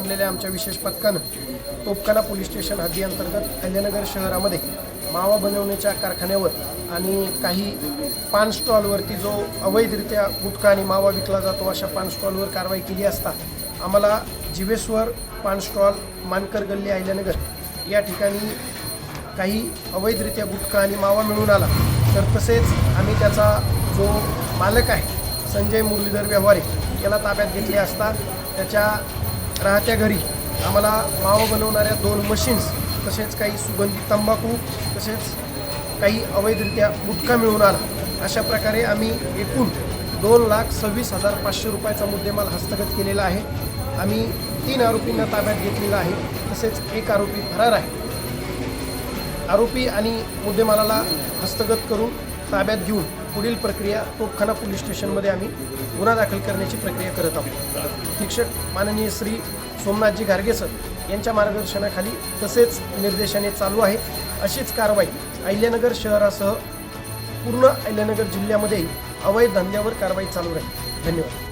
नेमलेल्या आमच्या विशेष पथकानं तोपखाना पोलीस स्टेशन हद्दीअंतर्गत अहिल्यानगर शहरामध्ये मावा बनवण्याच्या कारखान्यावर आणि काही पान स्टॉलवरती जो अवैधरित्या गुटखा आणि मावा विकला जातो अशा पान स्टॉलवर कारवाई केली असता आम्हाला जीवेश्वर पान स्टॉल मानकर गल्ली अहिल्यानगर या ठिकाणी काही अवैधरित्या गुटखा आणि मावा मिळून आला। तर तसेच आम्ही त्याचा जो मालक आहे संजय मुरलीधर व्यवहारे याला ताब्यात घेतले असता त्याच्या राहत्या घरी आम्हाला मावा बनवणाऱ्या 2 मशीन्स तसेच काही सुगंधी तंबाखू तसेच काही अवैधरित्या गुटखा मिळून आला। अशा प्रकारे आम्ही एकूण 2,26,500 रुपयाचा मुद्देमाल हस्तगत केलेला आहे। आम्ही 3 आरोपींना ताब्यात घेतलेला आहे तसेच 1 आरोपी फरार आहे। आरोपी आणि मुद्देमालाला हस्तगत करून ताब्यात घेऊन पुढील प्रक्रिया तोपखाना पोलीस स्टेशनमध्ये आम्ही गुन्हा दाखल करण्याची प्रक्रिया करत आहोत। अधीक्षक माननीय श्री सोमनाथजी घारगे सर यांच्या मार्गदर्शनाखाली तसेच निर्देशाने चालू आहे। अशीच कारवाई अहिल्यानगर शहरासह पूर्ण अहिल्यानगर जिल्ह्यामध्ये अवैध धंद्यावर कारवाई चालू राहील। धन्यवाद।